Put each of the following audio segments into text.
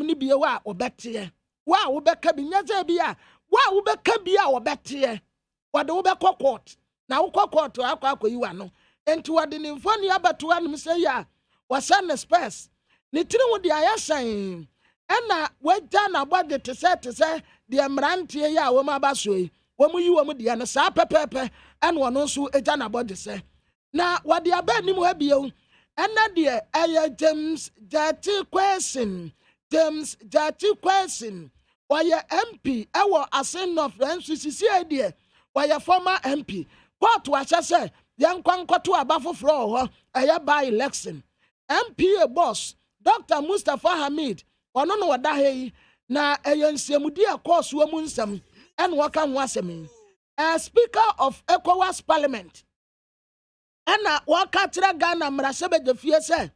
ni bie wa obete wa wobeka bi nyaza bia wa wobeka bia obete wode wobekọ court na wokọ court akọ yiwa no enti wode ni mfoni abato anum say ya wasan space ni tiri wo de ayasan ena wagya na body te se de mrantie ya wo ma basoi wo mu yi wo mu de na sa pepepe ena wono nso egya na body se na wode aba ni mu abie ena de aya James Jati question why MP ewo asen of NCCC de why former MP court wa say yan kwankwato abafofro ho eye by election MPA boss Dr. Mustafa Hamid ono no wada hei na eyensiamudi akoso amu nsam en waka ho asem Speaker of ECOWAS Parliament ena waka tira Ghana mrasebe de fie se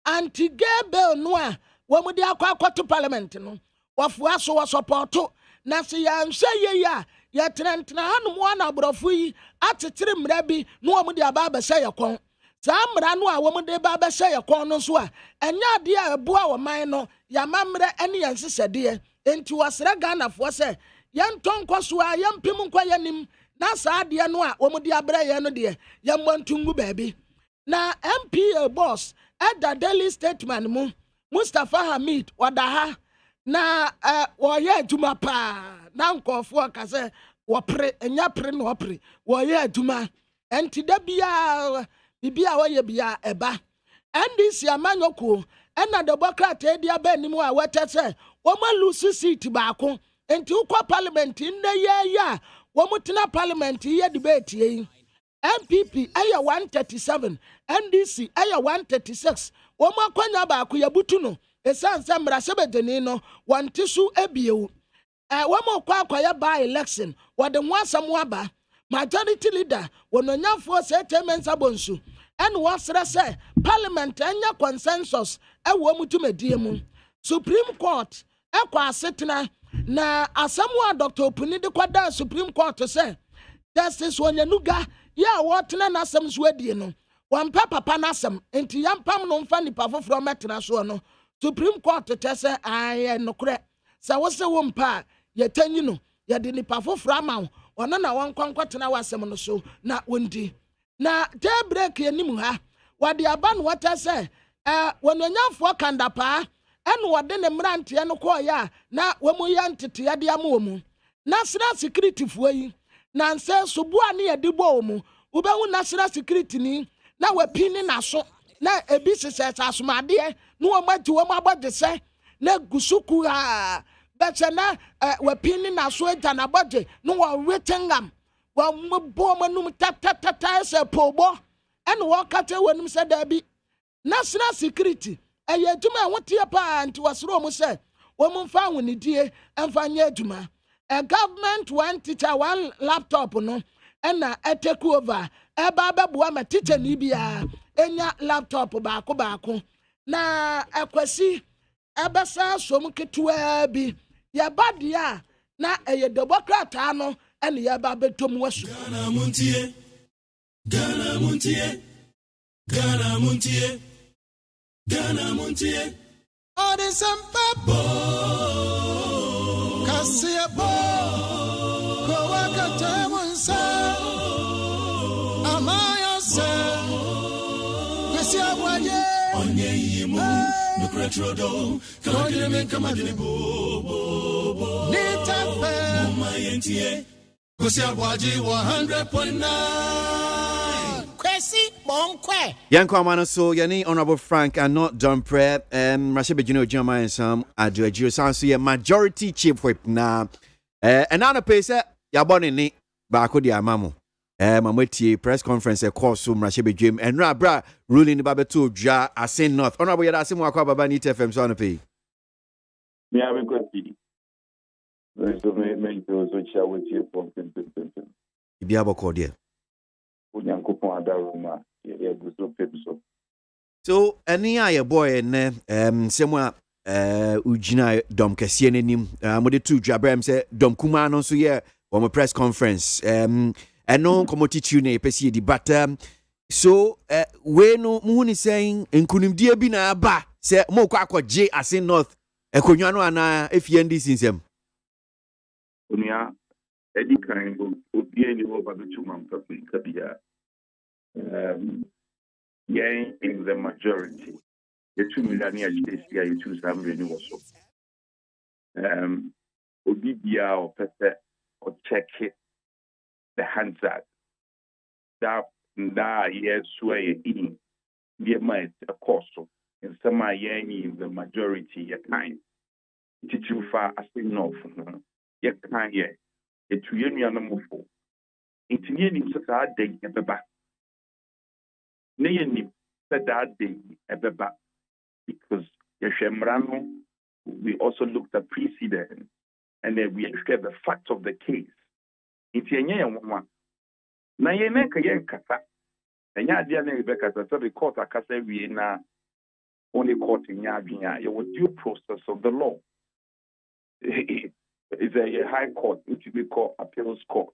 anti-gay bill no a wamudi akwato parliament no wafua so wa support na se ya nhwe ye ya ya trentena hanum wana abrofo yi atetire mra bi no wamudi aba ba se yakon sa mra no a wamudi ba ba se yakon no so a enya de a eboa wo man no ya mamra ene yan sesede enti wasra Ghana fo se yan tonkwaso a yan pim nkwa yanim na sa de no a wamudi abra ye no de yan mwantungu baabi na MPA boss at the daily statement mu Mustafa Hamid wadaha na woye aduma pa na nkofo ka se wopre enya pre no wopre woye aduma enti da bia woye bia eba NDC amanyoko ena Democrat edia ba nimu a wete se wo malusu seat baako enti ukwa parliament nne ya wo mutena parliament ye debate yi MPP aya 137 NDC aya 136 wo makwanya baako yabutu no esansa mrasebedeni no wantisu ebiewu wo makwa ya by election wode ho asam aba majority leader wononyafo se temensa bonsu en wasre se parliament anya consensus ewo mutumedie mu Supreme Court ekwa asetena na asamwa Dr. Opuni de kwada Supreme Court se Justice Wanyanuga ya wotena na asam so adie no wampa papa na asam enti yampam no mfa nipa foforo metena so no Supreme Court tese aye nokre sa wose wo mpa yetanyi no ye de nipa foforo ama ona na wonkwankotena wasem no so na wondi na day break yanim ha wade aba no wotese wononyafo kandapa ene wode ne mrante no koya na wamu yantete yade amu national security fuyi na nse subua ne yade bo mu ubehu national security ni na wapini na so na ebi sese asomade no wamati wamabode se na gusuku ha beche na wapini na so eta na bode no wa wetengam wa mbo manum tatata se pobo ene wakate wanum se da bi national security eye duma wotie pa anti wasoro mu se wo mfa wonidie emfa nya aduma a government one teacher one laptop no ena take over eba beboa ma teacher ni bia enya laptop baako na akwasi ebesa som ketua bi ya badia na eye Democrat ano ene ya ba betom wasu Ghana Montie Ghana Odisempa Kasiebo Kowakate Munsa Amaya se Kwesi Aboagye Onye yimu Nukretrodo Kagire kamadine bo Nitafe Muma yentie Kwesi Aboagye 100.9 Yanko Amano so yani Honorable Frank and not John Prayer Rashibe Junior Jama and some Adjo Sansu ye majority chief whip na another pesa ya born in ni baako di amamu mamweti press conference course Rashibe Jim and bra ruling the babetu dra Asen North Honorable yada asimu akwa baba ni TFM so no pay me have got the so me so share with you from ibi aboko there so any aye boy ne semwa ujina dom kese nenim mode tu dwabrem se dom kuma no so ye wo press conference eno komotiti ne pesi di but so we no muhuni saying nkunimdie bi na aba se mo kwa akwaje Asen North Ekonwa no ana efie sinsem. Unia Eddie kind of be over the 2 months of Kabia. Yeah, in the majority. The 2 million years here, you choose some renewal. Obibia or Pete or check it, the Hansard. That yes, sway in. Dear my a course. In some in the majority, your kind. It's too far as enough. Your kind, yeah. It's really animal. It's nearly such a day at the back. Nearly said that day at the back. Because Yeshemrano, we also looked at precedent and then we extract the facts of the case. It's a young one. Now, you make a young kasa, and ya dear Rebecca, the court, I can say we na only court in Yavia, your due process of the law. It's a high court, which we call appeals court,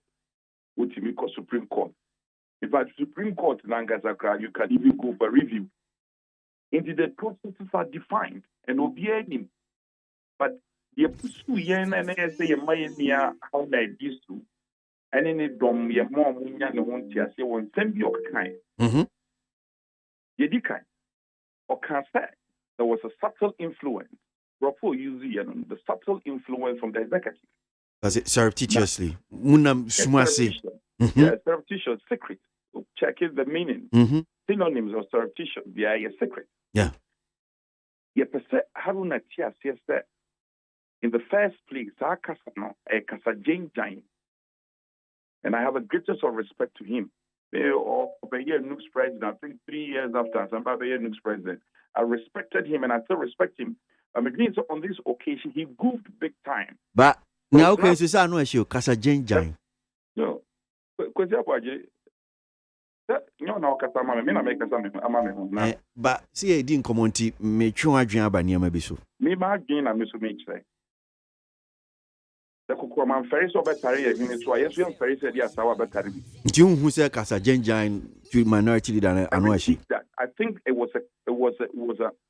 which we call Supreme Court. In fact, Supreme Court in Angazakra, you can even go for review. Indeed, the processes are defined and obeying. But the pursue yen and say a maya how they used to, and in it dom your mom and won't say one send your kind. Yedikai or can say there was a subtle influence. Rapo using the subtle influence from the executive. Does it surreptitiously? Munam sumasi. Yeah, surreptitious secret. Check it the meaning. Synonyms of surreptitious. They are a secret. Yeah. Haruna Tia says that in the first place, Kasa Jane Jane. And I have a greatest of respect to him. News president, I think 3 years after Zimbabwe news president, I respected him and I still respect him. On this occasion, he goofed big time. But now, okay, so I know you, Kasa Jane Jane. No, because but see, I didn't come on to me. Chua dream by near maybe so. Me, my dream, I miss me. The Kukuman Ferris over Tari, so I assume Ferris said, yes, our battery. June who said Kasa Jane Jane to minority leader, I know she. I think it was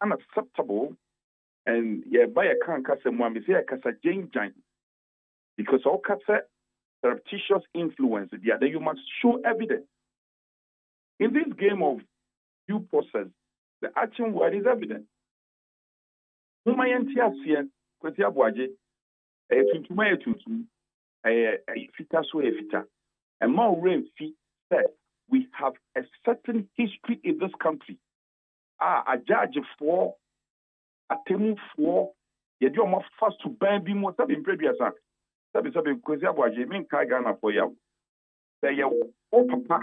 unacceptable, and yeah, by a can't cast a one, say Kasa Jane Jane. Because all Kasa surreptitious influence, the other you must show evidence. In this game of due process, the action word is evident. Humayantia sien, kwesi ABOAGYE, tuntuma tuntum, fita so fita. And more rain fee said we have a certain history in this country. A judge for a temu for you do more fast to ban be more than previous. Sabi kwesi ABOAGYE mean kai Ghana for you. Say you papa.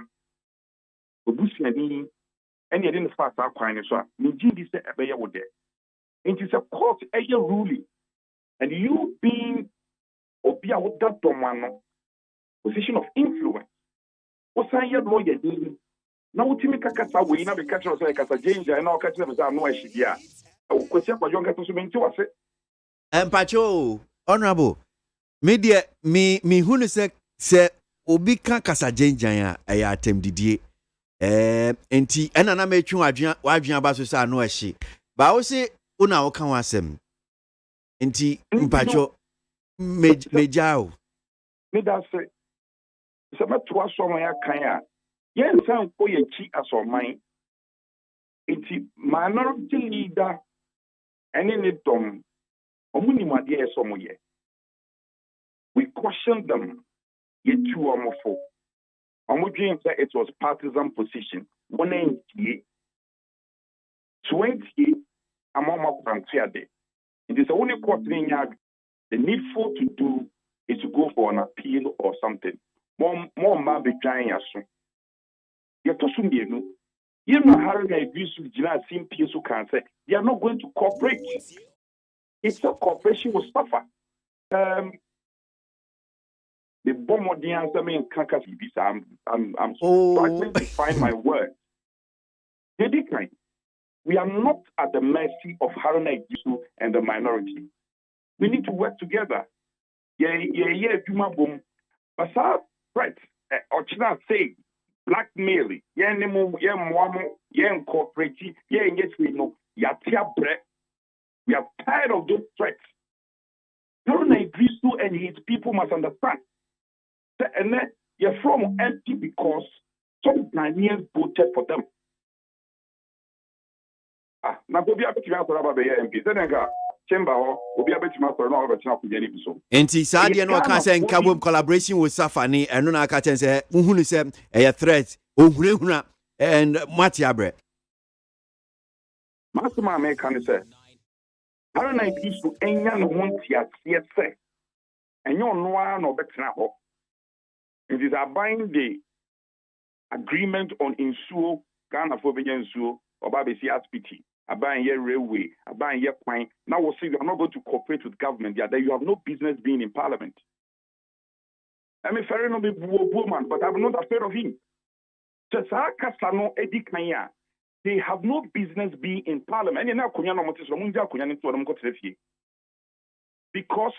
Obusiani and you didn't fast our coin so Niji say a would there. It is a court a ruling. And you being Obia with that domano position of influence. What's a year lawyer doing? Now Timika Kasa we never catch us like as a James and all catch them as I know she yeah. Question for younger to mean to us. And Pacho, honorable media me who say Obika Kasa Jane Jaya a atem didie. Enti ena na metwu wadwen aba so sa no ahye ba wo se una wo kan wasem enti mpacho mejao me da say se meto aso ma ya kan a yen san ko ye chi aso man enti minority leader ene ne dom omuni made eso mo ye we question them ye two omofo. Dream said it was partisan position. 180, 20, among It is the only quartering yard. The needful to do is to go for an appeal or something. More man be trying as soon. You're talking to you know how they abuse to Gina same peers who can say they are not going to cooperate. It's a cooperation will suffer. The bomb of the answer mean can't I'm struggling to find my word. We are not at the mercy of Haruna Igisu and the minority. We need to work together. Yeah, Juma boom. But right, or China say blackmailing. Yeah, nemo, yeah, mwamo, yeah, incorporating, yeah, yes, we know. Yatia bread. We are tired of those threats. Haruna Idrisu and his people must understand. And then you're from empty because some Ghanaians voted for them. Now go be able to answer about the MP. Then chamber will be able to answer no about the so. And Sadia no can say in collaboration with Safani and no can say who say a threat and Matiabre. Master American say Haruna Idrisu enya no Montie yes say. And you no one no better now. It is buying the agreement on insuo Ghana for insuo or Babisi SPT. Buying your railway, buying your coin. Now we'll see you are not going to cooperate with government. That you have no business being in parliament. I mean, fair enough, woman, but I'm not afraid of him. They have no business being in parliament. Because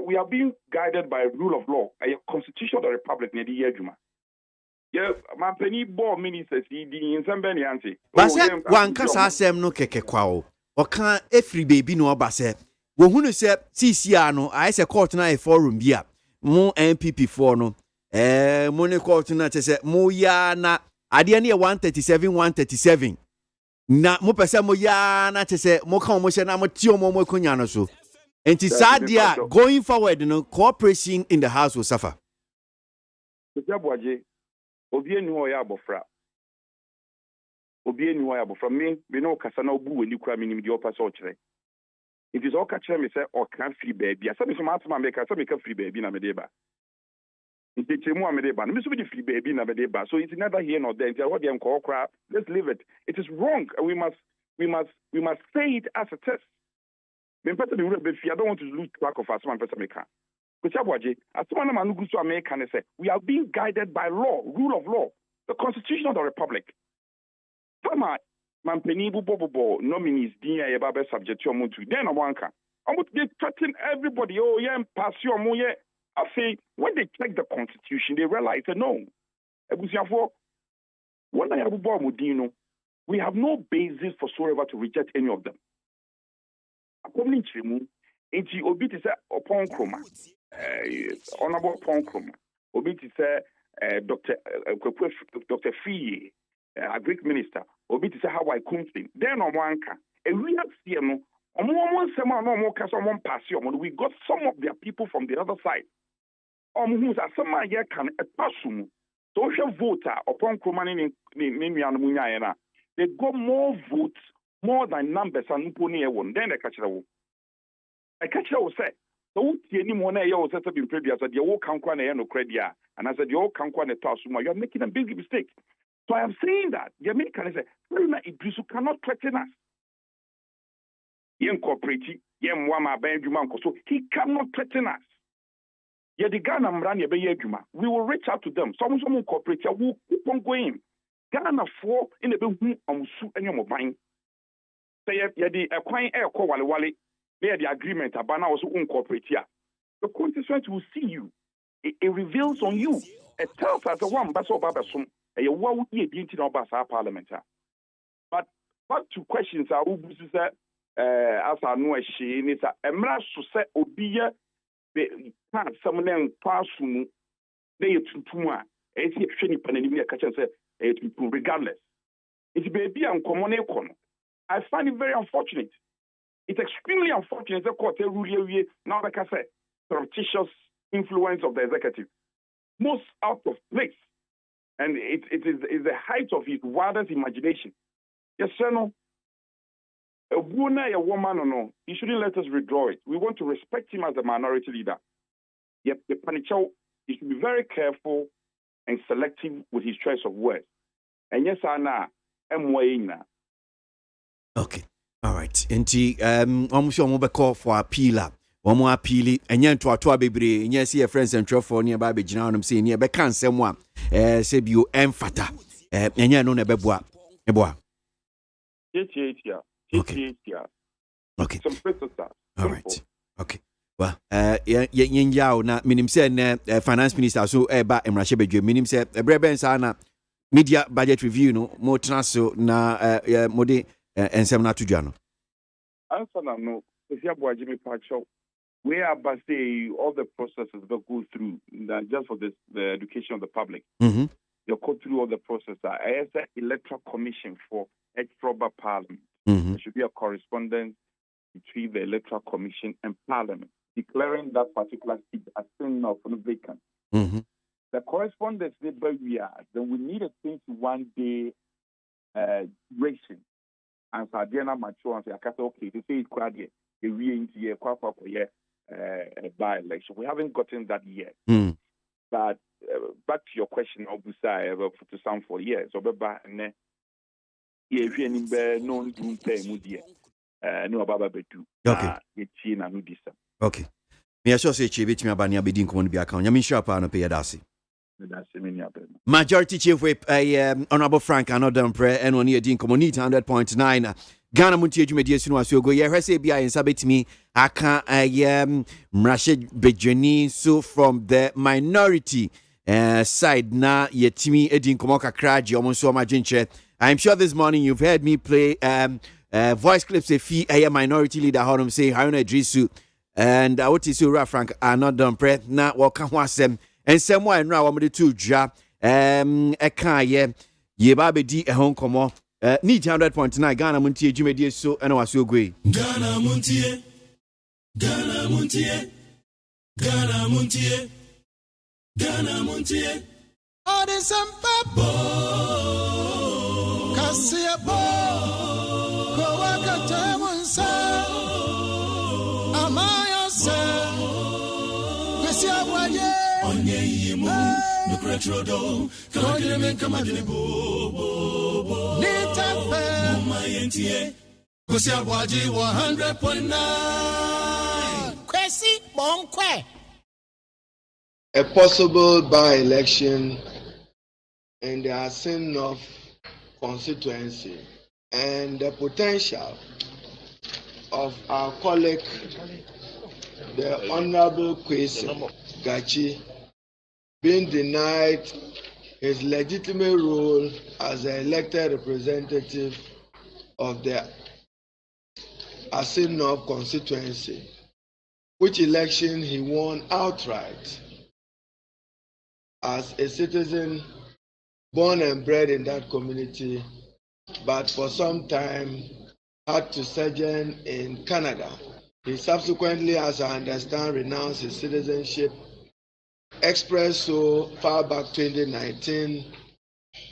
we are being guided by rule of law, a constitution of the republic near the year. Yeah, my penny ball ministers, in somebody answer. But one casasem no keke kwao. Or can every baby no abase. When who say CCR I say court na a forum bia. Mo MPP for no. Money court na say mo ya na ade na 137. Na mo pese mo ya na say mo kan mo se na mo ti mo konya no so. Enti sadia going forward no cooperation in the house will suffer. ABOAGYE Obi ni ya abofra. Obi ni ya abofra. Me no kasa na obu weni kura minim di opa so kire. It is all catch me say o kan free baby. Asa me so matama me ka say me ka free baby na me dey ba. Nti chemu a me dey ba. Me so be free baby na me dey ba. So it's never here nor there. Nti what dem call kra. Let's leave it. It is wrong. We must say it as a test. Me pata me wura be fi. I don't want to lose track of us man pata me ka. ABOAGYE, as someone Manugusu American say, we are being guided by law, rule of law, the Constitution of the Republic. Tama Mampeni Bobo nominees Dinya Yababe subject to Omuntu. Then Awanka. They threaten everybody. Oh, yeah, pass your moye. I say, when they check the Constitution, they realize that no. We have no basis whatsoever to reject any of them. According to him, Enti obi ti say upon kroma honorable upon kroma obi ti say Dr. Fie a Greek minister obi ti say Hawaii Kumsin then on wanka e we have see no omo nsema no omo kasa omo pass omo we got some of their people from the other side who asema ye kan epasum so we voter upon kroma ni nua no munyaye na they got more votes more than numbers and uponi e won then they catch the I catch you say, so any more you set up in previous at your canqua no credit, and I said your canqua tasuma, you are making a big mistake. So I am saying that the American say, Idrisu cannot threaten us. He incorporated Yamwama Benjumanko, so he cannot threaten us. Yet the Ghana Mrani Bayajuma, we will reach out to them. Some corporate will keep on going. Ghana for in the building on Su and your buying. Say, the acquiring air call Wally. They the agreement about now also incorporate here. The constituent will see you. It reveals on you. It tells us the one basso babasum a what would be a duty of our parliament. But back to questions are as I know she is a mras to say obia can't summon passum they to tuma. It's a shiny panini catch and say regardless. It's baby and common econ. I find it very unfortunate. It's extremely unfortunate that court rule now like I said, surreptitious influence of the executive. Most out of place. And it is the height of his wildest imagination. Yes, sir, no. A woman or no, he shouldn't let us withdraw it. We want to respect him as a minority leader. Yet the Panichao, he should be very careful and selective with his choice of words. And yes, Anna, I'm okay. All right. Enti almost omo be call for appeal. Omo appeal enye ntoato abebre enye see friends and trofo ne ba be gina onum say ne be kan sem a say bio emfata. Enye no na be boa. E boa. Okay. Okay. All right. Okay. Well, yenjao na minim say na finance minister so ba emrahye bedwe minim say ebreben sa na media budget review no mo tena so na mode and some not to journal. Answer no. If you ABOAGYE me patch out, we are by say all the processes that go through just for the education of the public. Mm-hmm. You go through all the process. As an electoral commission for Proper Parliament. Mm-hmm. There should be a correspondence between the electoral commission and Parliament declaring that particular seat as thing of vacant. Mm-hmm. The correspondence then we need a 21-day duration. And so Diana mature and say, okay, they say it's quite by election. We haven't gotten that yet. Mm. But back to your question, obviously, to some 4 years. So, no Okay. Me sure say chief bit me abani abedin ko bi account. Nyame sure pa no pay dasi. Majority Chief Whip Honorable Frank Anodam Pre and on here 100.9 Ghana Montie Jumedi Sunu Asogo ye hwese bia ensa betimi aka Mrashe Bejani so from the minority side na yetimi edin komo kakra je omo so maginche. I'm sure this morning you've heard me play voice clips of a minority leader honum say Haruna Idrisu and I would say Frank Anodam Pre na waka ho asem and someone now I'm the two ja eka ye ba be di ehon komo need 100.9 Ghana Montie Jumedi so and was so great Ghana Montie all the sampa kasia bo ko wakata munsa amaya se kwesi ABOAGYE onye yimu no kretrodo kagire men kamagine bo nitafe mumayentie kwesi ABOAGYE 100.9 kwesi bonkwe. A possible by-election in the Assin constituency and the potential of our colleague, the Honorable KWASI, being denied his legitimate role as an elected representative of the Assin constituency, which election he won outright as a citizen born and bred in that community, but for some time had to sojourn in Canada. He subsequently, as I understand, renounced his citizenship, expressed so far back 2019,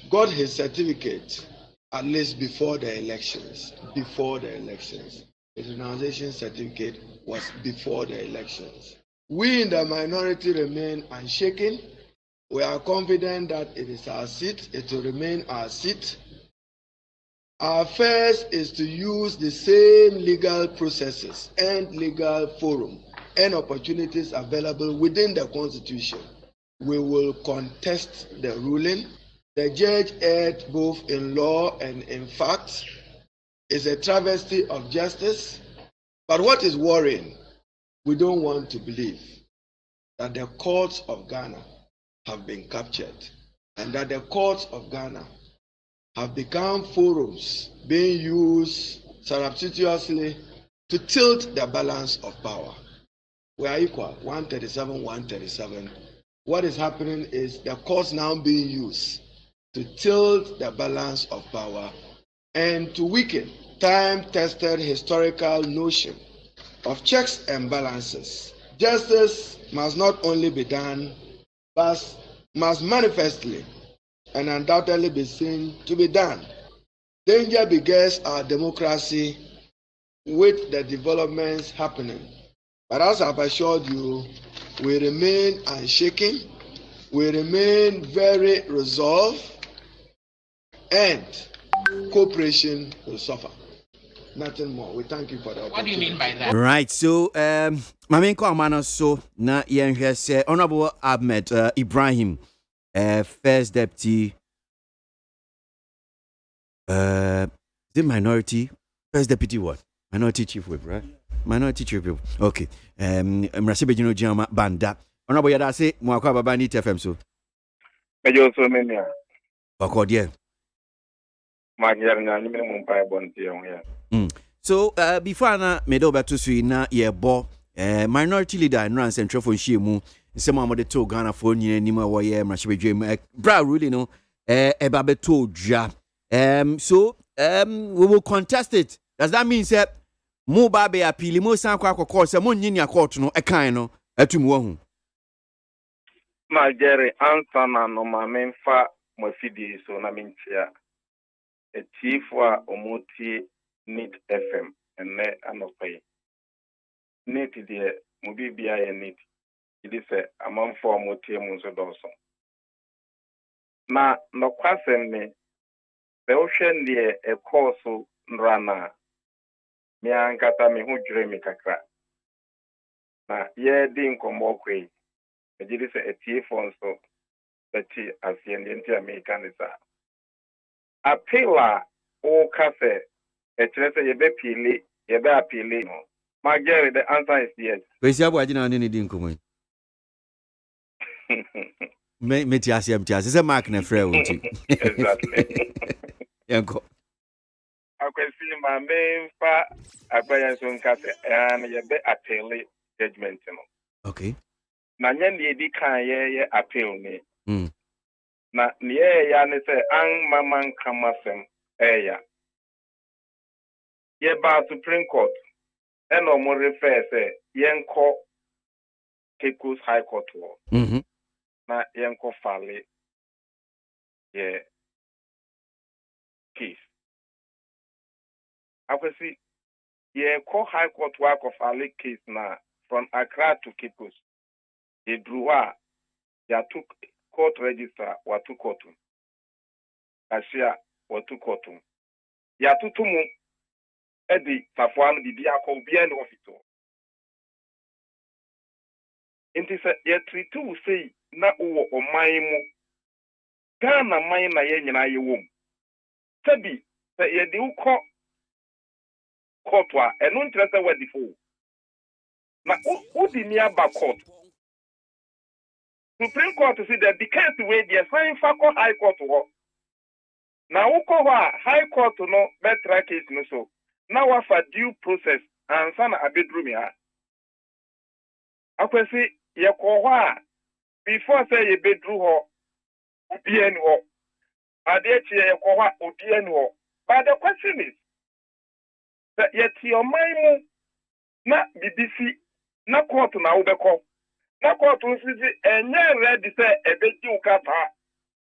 got his certificate at least before the elections. His renunciation certificate was before the elections. We in the minority remain unshaken. We are confident that it is our seat, it will remain our seat. Our first is to use the same legal processes and legal forum and opportunities available within the Constitution. We will contest the ruling. The judge erred both in law and in fact. It's a travesty of justice. But what is worrying, we don't want to believe that the courts of Ghana have been captured and that the courts of Ghana have become forums being used surreptitiously to tilt the balance of power. We are equal, 137. What is happening is the courts now being used to tilt the balance of power and to weaken time-tested historical notion of checks and balances. Justice must not only be done, but must manifestly and undoubtedly be seen to be done. Danger begets our democracy with the developments happening. But as I've assured you, we remain unshaken, we remain very resolved, and cooperation will suffer. Nothing more. We thank you for the opportunity. What do you mean by that? Right, so my main comment so na yenhwese Honorable Ahmed Ibrahim first deputy the minority first deputy what? Minority chief whip, right? Minority chief whip. Okay. Mrashe Bejino Jama Banda. Honorable Yada say Mwakwa Baba ni TFM so. Mejo so many. Bakodie. Magyar na ni me mpa bontie ho ya. So before na me do beto so na ye bo minority leader in ran central for Shimu some of the to Ghana for nyina nim wo ye mrahye bra really no eba beto dwa so we will contest it. Does that mean say mo ba be appeal mo san kwa akoko say mo nyi ni court no e kan no atum wo hu Magyar answer na no ma memfa mo fidi so na mentia a chief wa omoti NIT FM ene anopay NIT de mo bibia ye NIT idi se amanfo omoti mu so doso na no kwasem ne be o hwe de e course nrana mi ankata mi hu dwere mi kakra na ye di nkomo kwei idi se etiefo nso beti asiende nti American is appeal o cafe etrese ye be pili ye be appeal no Magyar the answer is yes. kwesi aboagye na ne di nkomo me ti asem say mark na frɛ wo nti Exactly. yanko Akwesi ma memfa agbaya so nkafe ye be appeal judgment no. okay Na nya ne di kan ye appeal ni. Na ne ya ne se an maman kamasem eya. Ye ba Supreme Court and no more refer say yenko Kekus High Court wo. Na yenko fale ye case. Akwesi ye ko High Court work of fale case na from Accra to Kekus. Ye druwa ya took court register wa tu courtu. Ashia wa tu courtu. Ya tutumu edi safuanu bibi akọ bia ne ofito inti se ye tritu sei na uwo oman mu Ghana man na ye nyina ye wom sabi se ye di ukọ court a enu ntrese wadi fo na udi ni aba court Supreme Court say that the case wey dey sign for High Court ho na ukọ ho High Court no betra case no so now for due process and sana abedrumi ha akwesi ye ko ho before say ye bedru ho obien ho ade tie ye ko ho obien ho but the question is that yet your mind na BBC na court na ubeko na court nsisi enye ready say ebedi ukata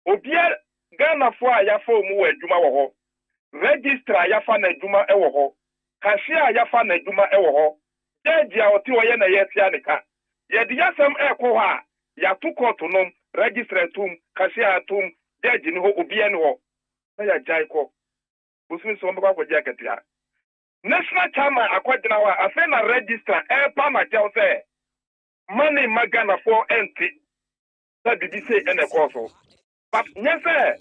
obia Ghana fo ayafa mu adwuma wo ho registrar yafa na adwuma ewo ho cashier yafa na adwuma ewo ho judge a oti wo ye na ye tia nika ye di yasem ekwo ho a ya to court no registrar tum cashier tum judge ni ho obi ani ho na ya jai ko busumi so mbakwa kwa jia ketia national chairman akwadina ho afa na registrar pa na jaw say money magana for enti sa bibi say ene ko so but nyese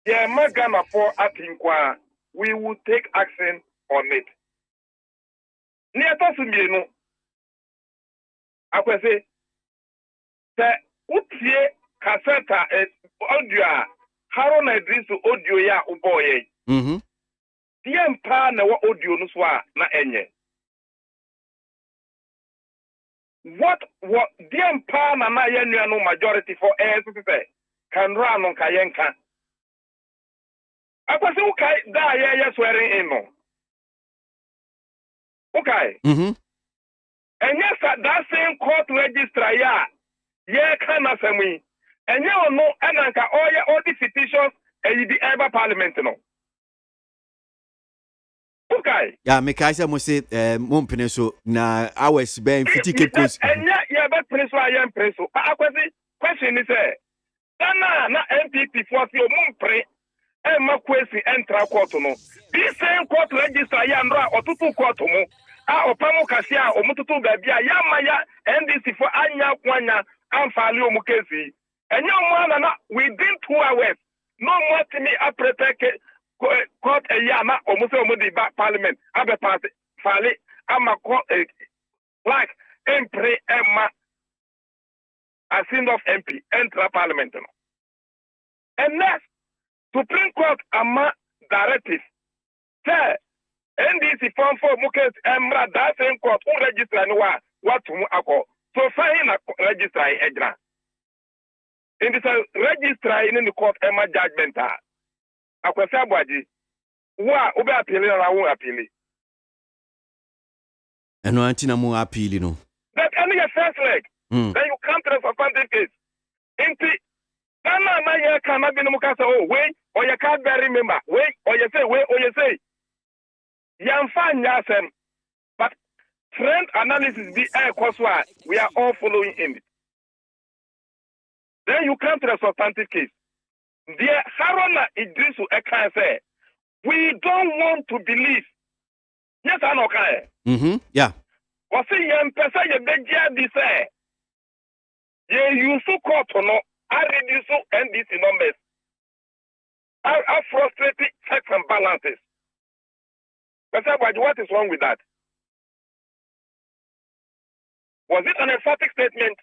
ye magana for atinkwa we will take action on it. Near Tosumienu, akwese, the utie cassetta audio, Haron Idris audio ya uboye. Tiempa na wa audio nuswa na enye. What tiempa na yenu no majority for say can run on kayenka. Akwasi ukai da ye swearing in no. Okay. And yes, that same court registrar ya ye kana semi. And you know ananka all the petitions and the ever parliament no. Okay. Yeah, me kaisa mo say mompene so na hours ben fiti Cape Coast. And yeah be preso I preso. Akwasi question is na MPP for si o mompre Emma Kwesi entra court no. This same court register ya ndra otutu court mu. Opamu kasia omututu gabia ya maya NDC for anya kwanya amfali omukesi. Enya mwana na within 2 hours no more to me apreteke court eya na omuse omudi back parliament abe pass fali ama like empre Emma a sin of MP entra parliament no. And next Supreme Court ama directive. Sir, NDC form for Muket Emra, that same court, who register and what to Ako. So fine register Edra. In this register in the court Emma judgment. Akwasi ABOAGYE. Wa ube appeal or I won't appeal. And no antina mo appeal no. That only a first leg. Then you come to the substantive case. Inti Nana na ye cannot be no mukasa oh wait or you can't bear remember. Wait or you say. Yan fan yasem. But trend analysis be a course we are all following in it. Then you come to the substantive case. Dear Harona Idrisu Eka say, we don't want to believe. Yes, I know. Yeah. Was it young person you begia this say? Ye use so court or no, I reduce NDC numbers. I frustrated checks and balances. But what is wrong with that? Was it an emphatic statement?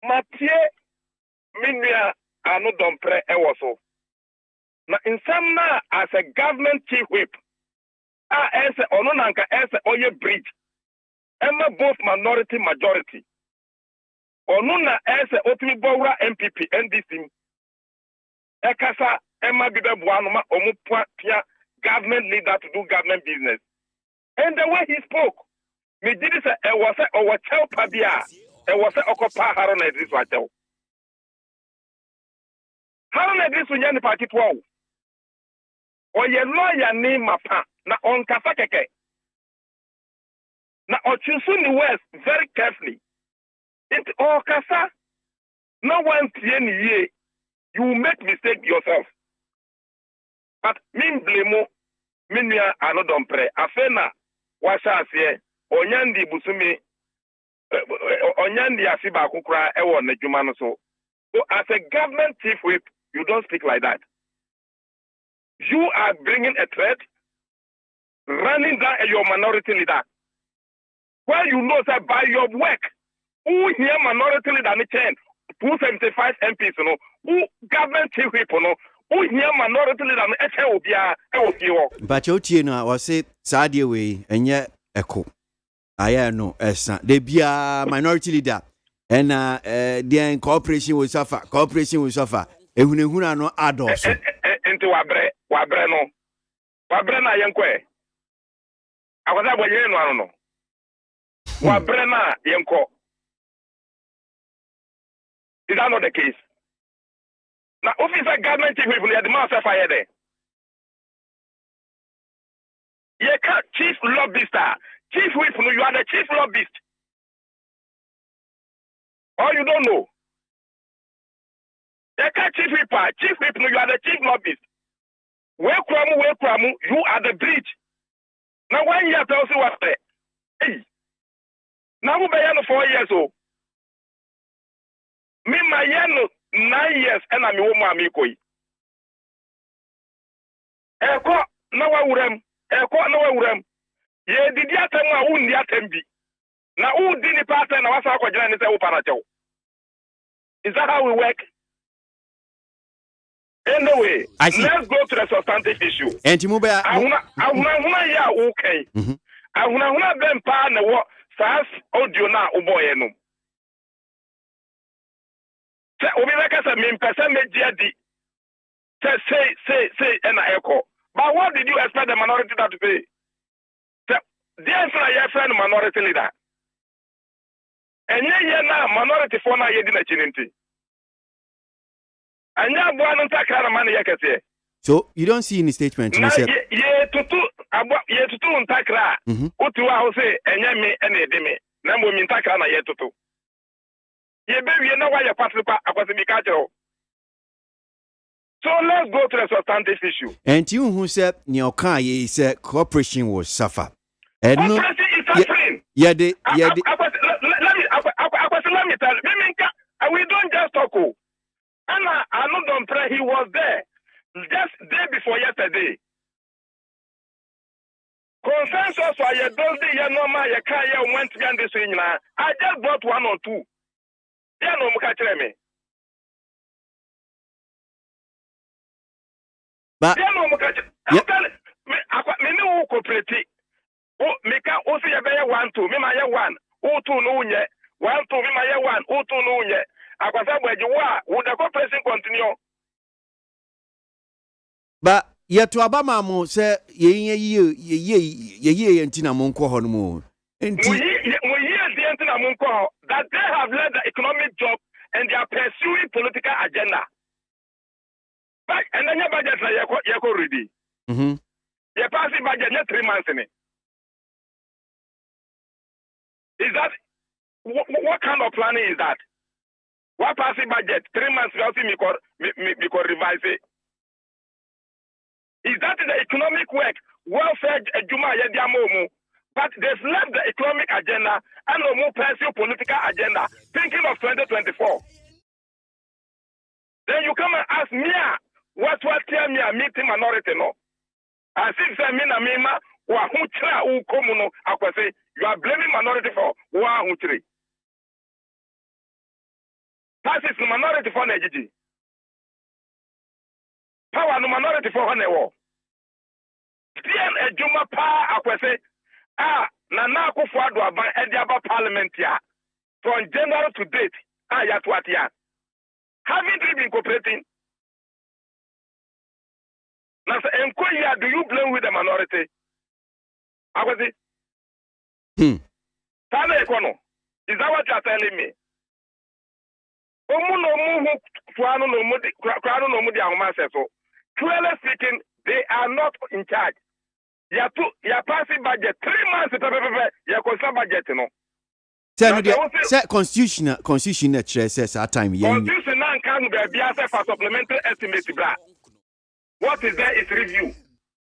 Mathieu Minia anu dompre ewoso. Na in some na as a government chief whip, as ononanka as oye bridge, emma both minority majority. Onuna as otimi bora MPP NDC. Ekasa emma bibe buanuma omupwa pia government leader to do government business. And the way he spoke, me did say it was a child pabia. It was a okopa harona this wacho. Harona this unyani party wow. Or ye lawyer name mapa na on kafakeke. Na ochusu ni west very carefully. It all kasa. No one tieni ye. You make mistake yourself. But min blemo minya anodompre. Afena washa asiye. Onyandi busumi. Onyandi asiba kukura ewo nejumano so. So as a government chief whip, you don't speak like that. You are bringing a threat, running down your minority leader. Where you know that by your work, who here minority leader in the chain, 275 MPs, you know, who government chief whip, you know, who here minority leader in the but you know, I was say, Sadia way, and yet echo. I know, they be a minority leader, and the cooperation will suffer. Cooperation will suffer. And when you no add also. Into wabre no. Wabre na yenkwe. Akwada boye no ano. Wabre na yenko. Is that not the case? Now, officer government chief whip, the man say fire there. You can't chief lobbyist. Chief whip, you are the chief lobbyist. Or you don't know. You can't chief whip, you are the chief lobbyist. Where kwamu, you are the bridge. Now 1 year tells you what say. Hey. Now we be 4 years old. Me my 9 years and I'm your mommy koi. Eko na wa urem. Ye did ya tell me who ya tembi. Now who did the pattern na wasa kwa jina ni se upanacho. Is that how we work? Anyway, let's go to the substantive issue. And to move back, ahuna ya okay. Ahuna ben pa na wo sas audio na uboye no. Se obi beka se me pese media di. Say and echo. But what did you expect the minority leader to say? The answer is your friend minority leader. And ye na minority for na ye di na chininti. So you don't see any statement. Ye tutu untakra. Utu wa hose enye me ene edeme. Na mbo mi ntakra na ye tutu. Ye be na wa ye kwatrepa akwase bi ka kero. So let's go to the substantive issue. And you who said Nyoka ye said cooperation will suffer. And no, cooperation is suffering. Let me tell you. We don't just talk. And I don't pray he was there just day before yesterday. Consensus for your those days, you know, my car went to this thing. I just bought 1 or 2. Yeah, no, me. But Yeah, no, me no cooperate. Oh, me can also ya be 1 2. Me ma ya 1. O 2 no nye. 1 2 me ma ya 1. O 2 no nye. Akwasa Aboagye wa, would the cooperation continue? but yet to Obama mo say ye ntina mo nko ho no mo. Enti We hear the end that they have led the economic job and they are pursuing political agenda. But and then your budget you ready. mhm. Your passing budget 3 months in it. Is that what kind of planning is that? What passing budget 3 months we also me revise it. Is that the economic work? Welfare Juma Yediamomu. But they've left the economic agenda and no more pursue political agenda, thinking of 2024. Then you come and ask me, what tell me a meeting minority no? As if say me na mema wa hutra u komuno akwase, you are blaming minority for wa hutri. That is the minority for Najiji. Power no minority for Hanewo. Tian ejuma pa akwase. Nana Akufo-Addo aban Ediaba Parliament ya from January to date. Yet what ya? Haven't we been cooperating? Now, do you blame with the minority? I was it. Is that what you are telling me? Clearly speaking, they are not in charge. You passing budget 3 months. You consider budget, you know. Say constitution that says that time. Constitution can be for supplementary estimate. What is there is review,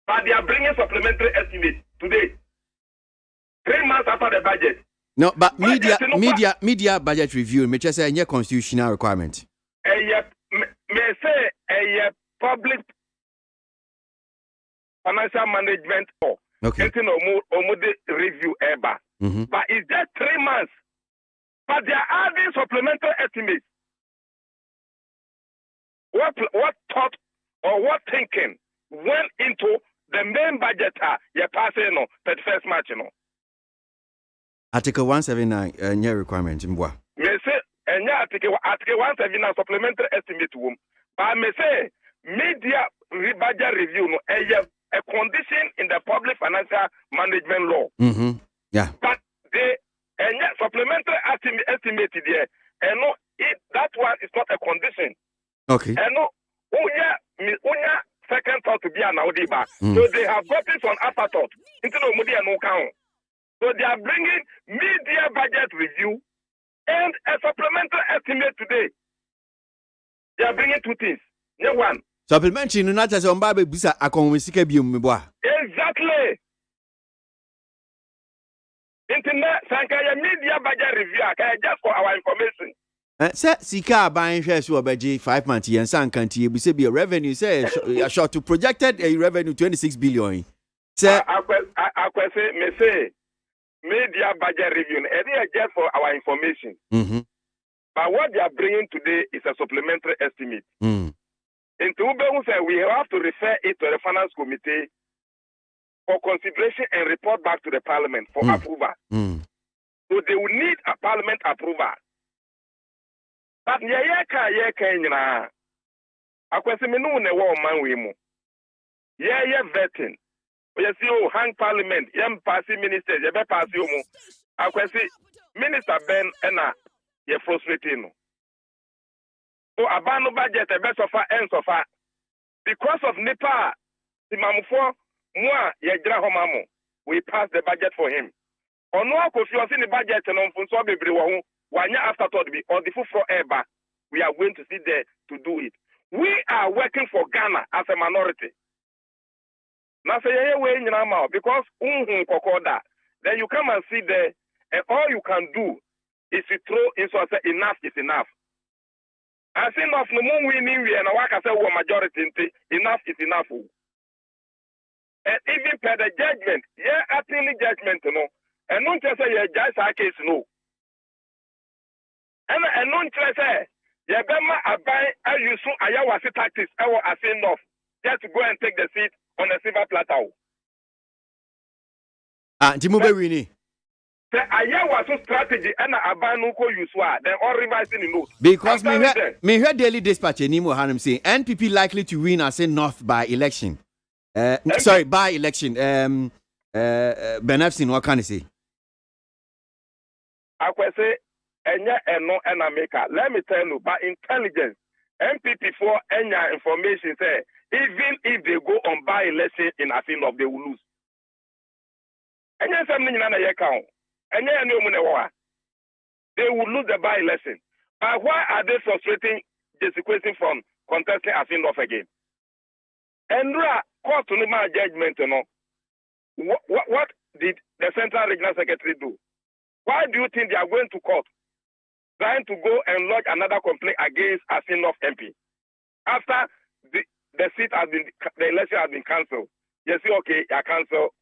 but they are bringing supplementary estimate today. 3 months after the budget. No, but media budget review. Me just say any constitutional requirement. May say a public financial management or okay. Review ever. But it's just 3 months. But they are adding supplementary estimates. What thought or what thinking went into the main budget? You're passing 31st March, you know. Article 179, new requirement in Bois. May say article 179 supplementary estimate room. But may say media budget review no a condition in the public financial management law. Yeah. But the supplementary estimate there, and no, that one is not a condition. Okay. And no, second thought to be an audible. So they have gotten some afterthought into the media no count. So they are bringing media budget review and a supplementary estimate today. They are bringing two things. One. Supplementary no not as on Bible bisa akonwisika biom meboa. Exactly. Internet sankaya media budget review just for our information. Say sika ban hwe so obeji 5 months yen san kanti ebise be revenue say short to projected a revenue 26 billion. Say akwese me say media budget review and just for our information. But what they are bringing today is a supplementary estimate. In Tubehu say we have to refer it to the finance committee for consideration and report back to the parliament for approval. So they will need a parliament approval. But yeka akwese me no ne wo man we mu. Vetting. You see hang parliament, yem passy ministers, ye be passy mu. Akwese minister Ben ena ye frustrating no. So abano budget e be sofa en sofa. Because of Nepal, the mamufo moi ye gira ho mamu. We pass the budget for him. Ono akofi o see the budget no mfunso bebre wo ho. Wanya afterthought be or the full for ever. We are going to sit there to do it. We are working for Ghana as a minority. Now say because then you come and see there, and all you can do is to throw in so say enough is enough. I say enough no more winning we and I can say majority enough is enough. And even per the judgment, appealing judgment no, and not just say judge our case no. And non say Yabema abai ayusu ayawasi tactics I say enough. just to go and take the seat on a silver platter. Timu Bewini. Say, I was a strategy and a banuko you swear, then all revising in notes. Because me heard Daily Dispatch and Nimo Hanum saying NPP likely to win as a North by election. Sorry, by election. Benefsin, what can I say? I could say, no and America. Let me tell you, by intelligence, MPP for any information say, even if they go on by election in Asinov, they will lose. And yes, something in another account. And they will lose the by election. But why are they frustrating the sequencing from contesting Asinov again? And court to my judgment, you know. What did the Central Regional Secretary do? Why do you think they are going to court, trying to go and lodge another complaint against Asinov MP after the seat has been, the election has been cancelled? You see, okay, I cancel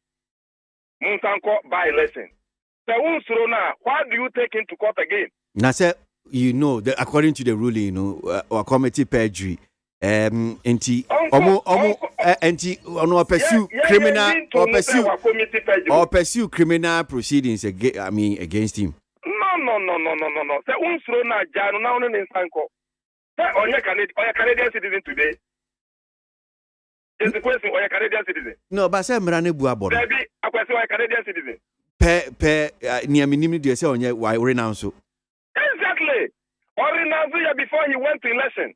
Munsanko by election. So why do you take him to court again? Now, sir, you know, according to the ruling, you know, our committee perjury. Pursue criminal proceedings against him. No. Say unsuro na janu na onu nsanko. Say onye Canadian citizen today. Is the question onye Canadian citizen? No, but say mrane bu abodo. Baby, akwese onye Canadian citizen. Niaminim de say onye why renounce. Exactly. Or renounce before he went to election.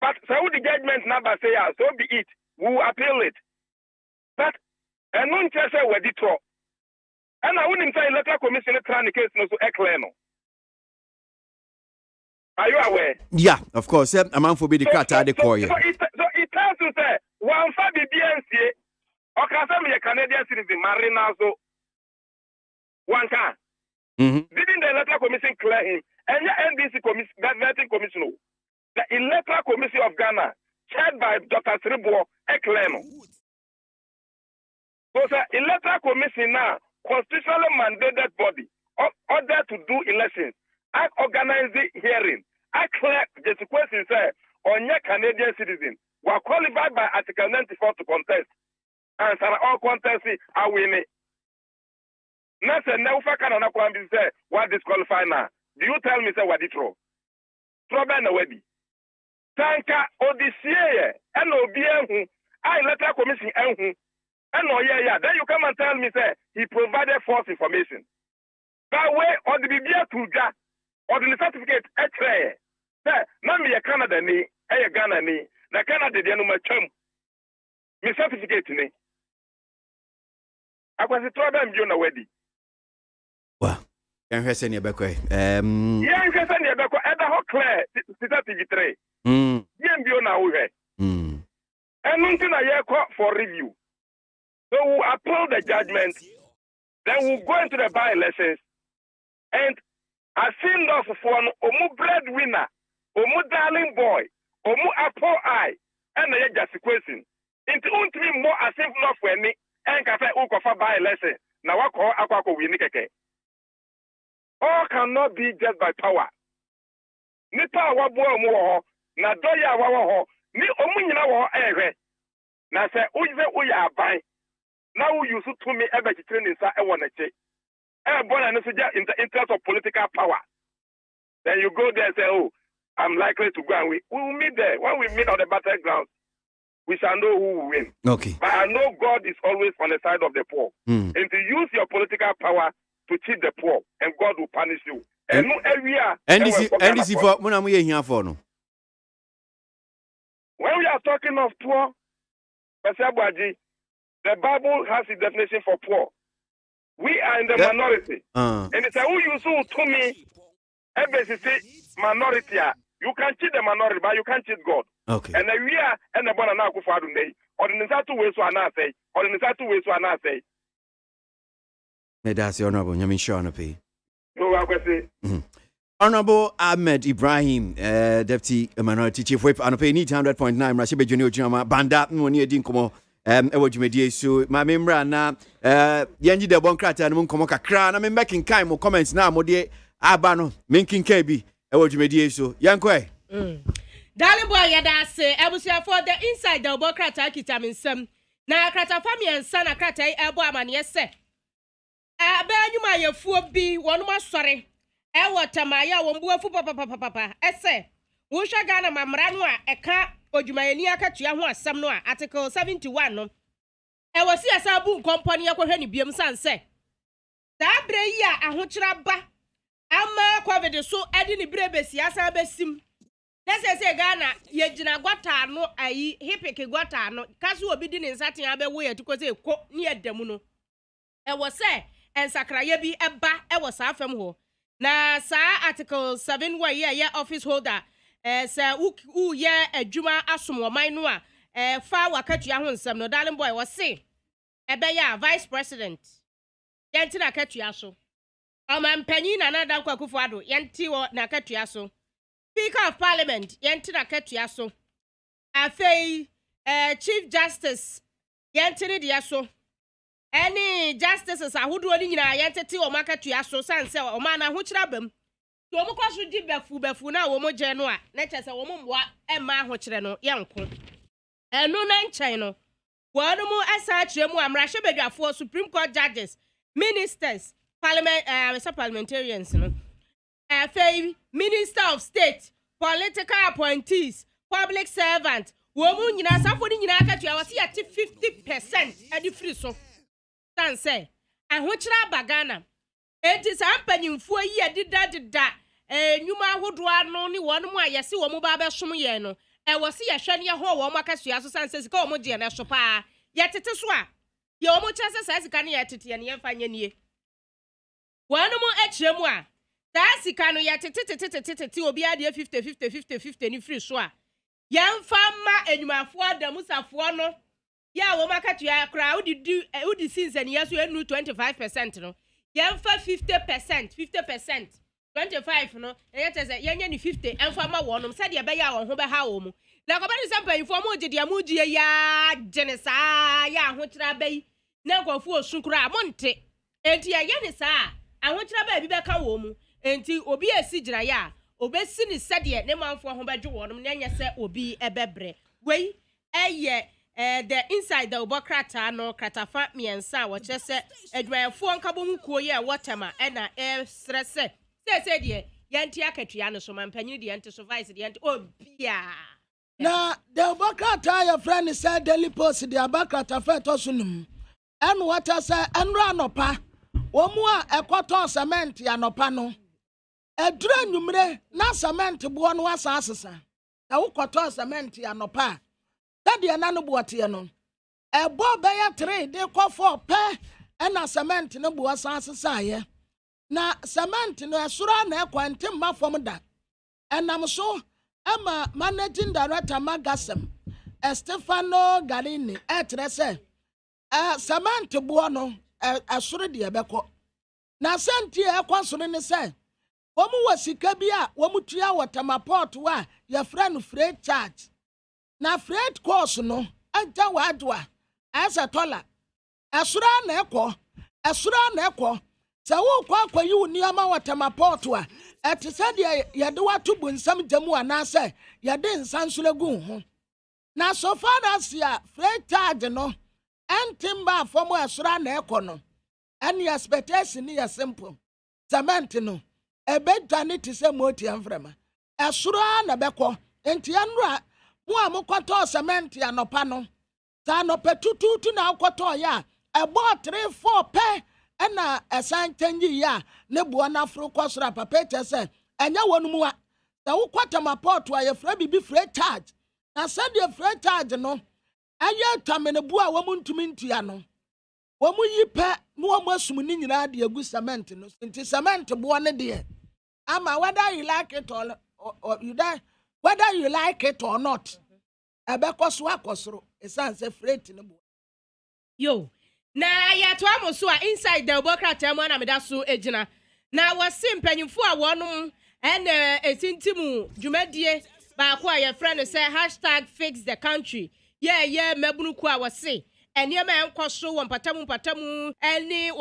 But so the judgment number say, so be it. We will appeal it. But and non chese we ditro. And I wouldn't say electoral commission trying the case no so eclair. Are you aware? Yeah, of course. A man for be the crata the coin. So it tells to say one for the BNC or can some Canadian citizen Marina so one can. Didn't the electoral commission clear him? And the NBC commission, that vetting commission. The Electoral Commission of Ghana, chaired by Dr. Sribo Ekleno. So the Electoral Commission now, constitutionally mandated body, order to do elections. I organize the hearing. I clear the question say, on your Canadian citizen, were qualified by Article 94 to contest. And so all contests are winning. Now say, now for Canada, say, what disqualify now? Do you tell me, say, what it wrong? Trouble in the wedding. Tanka Odyssey and Obian, I electoral commission and then you come and tell me, say, he provided false information. That way, or the BBA Tuja, or the certificate, X-ray. Now me a Canada ni, a Ghana ni, the Canada the number chum. Me certificate ni. I was a trouble you know wedding. Well, I'm sending you back. Yeah, I'm sending you back. At the whole clear, TV3. And nothing I call for review. So we'll appeal the judgment, then we'll go into the by-elections, and I seen off for an omu breadwinner, omu darling boy, omu apple eye, and the just question. Into me more as if not for any, and cafe ukofa by-election. Now I call Aquako Winikeke. All cannot be just by power. Nipa wabo more. Na doya wawo ni omunyina wo ehwe na se uyize uya aban na wo yusu to me ebe chichire nsa e wona che e bona no so ja in the interest of political power. Then you go there and say, oh, I'm likely to go, and we will meet there. When we meet on the battleground, we shall know who will win. Okay. But I know God is always on the side of the poor. And to use your political power to cheat the poor, and God will punish you. And no area. And this is for when I'm here for no. When we are talking of poor, ABOAGYE, the Bible has a definition for poor. We are in the minority. And it's a who you so to me, minority. You can cheat the minority, but you can't cheat God. Okay. And we are and the banana kufadunde. Or the Nisatu ways to anase, or the Nisatu ways to anase. May that's the honorable Yamin Shanapi. No, I will say. Honorable Ahmed Ibrahim, Deputy Minority Chief Whip, and pay 100.9 Rashibe Junior Jama, Banda, Moni Dinkomo, ABOAGYE so my member na, Yanji de Boncrata and Munkomoka Kran. I mean, making kind of comments now, Modi Abano, Minkin KB, ABOAGYE so, Yankwe. Darling boy, yada say, I was here for the inside the Bokrata Kitaminsum. Na krata family and son a krata Eboaman, yes, sir. Ben you my fool be one more sorry. Tamaya won't go for papa, essay. Wusha Gana Mamranwa, a car, or Jumania Katua, some noa, Article 71. No. I was here, Sabu company of Henny Bium San say. Sabre ya, a hutraba. Ama kwa so edini brebe siasa besim. Nese se Ghana ye jina gwata no ayi hipeke gwata no kaso obi di ne nsaten abewo ye tiko se ko ne edam no. E wo se ensakraye bi eba e wo sa afam ho. Na sa article 7 wa ye office holder se u ye adwuma asomwoman no a fa wakatua ho nsam no darling boy wo se ebe ya vice president. Yenti na katua so. Penny na nada kwa kufuado yenti wo na katua so. Speaker of Parliament yenti na katua so. Afei Chief Justice yenti ni dia so. Any justices ahodo ni nyina yenti ti wo makatua so sanse o ma na ho kira bam. To mo kwaso di befu na wo mo je no a na chese wo mo mboa e ma ho kire no yenko. Enu na nchen no. Wo no mu asa kire mu amra hye bedwafo Supreme Court judges, ministers, parliamentarians, no. Minister of State, political appointees, public servant. Woman, you know, somebody in Akatua was here 50% at the free so. San say, and which bagana. It is happening 4 years, did that. You ma would run only one more, yes, see, one mobile shumiano. I was here, Shania Ho, Macassia, so says, go, Moji, and Ashopa. Yet it is what. Your much as a can yet it and ye find ye. One more at Chemwa. That's the kind of yet to be idea 50 ni free swa. Young farmer and my father Musa Fuano. Ya womaka to your crowd, you do a sins and yes, we knew 25%. No, young for 50%, 25, no, and yet as a young 50 and farmer one, said ya bay on Hoba home. Like about example, you form the Amuji ya Genesa, ya Hutra Bay, never for Sunkra Monte. And tia Yanisa, I want to have a baby home. Enti obi esigina ya obesi ni sede ne manfo ho bejo wonum na nya se obi ebebre wei eye the inside the obokrata no kratafa miensa wo che se adwafo nkabo hukuo ye watema na stress se de yanti akatua no so mampanyi de yanti so vice de yanti obia na the obokrata your friend said daily post the obokrata fa to sunum en water say enra nopa wo mu a ekoto cement ya nopa no edura nwumre na cement bo no asa asesa na wokoto cement ya nopa tade na no bote no ebo be ya 3 de ko 4 pe na cement no bo asa asesa ye na cement no esoro na ekwante mafom da enam so ama managing director Magasem Stefano Galini etrese cement bo no esoro de ebeko na senti ekwasoro ne se womu wasika bia womu tua watermaport wa ya friend freight charge na freight cost no anta wadwa asa $1 esura na ekọ se wo kwa kwayi uniama watermaport wa etise de yede watu bunsam jamu anase yede nsansulegu ho na so far as ya freight charge no entimba fomu esura na ekọ no any expectation is simple cement no ebedwane ti se moti amframa esuro na beko enti anura mo amokoto cement anopa no ta no petututu na akoto ya ebo 3-4 pe na esan tangi ya ne buo na afro kwasura papa tese enya wonum a ta wokota maport wa ye fra bibi freight charge na said ye freight charge no aye tamene buo a womuntumi ntua no womu yipe no womasum ni nyina de agu cement no enti cement buo ne de ama whether you like it or whether you like it or not ebekọso akọsoro esanse freight ne buo yo na ya to amoso a inside the obokrata mo na meda so ejina na wase mpanyimfo a wonum etintimu dwumadie ba ko a ye friend say #fixthecountry yeah mabunu ku a wase eniema enkoso wo mpatamu eni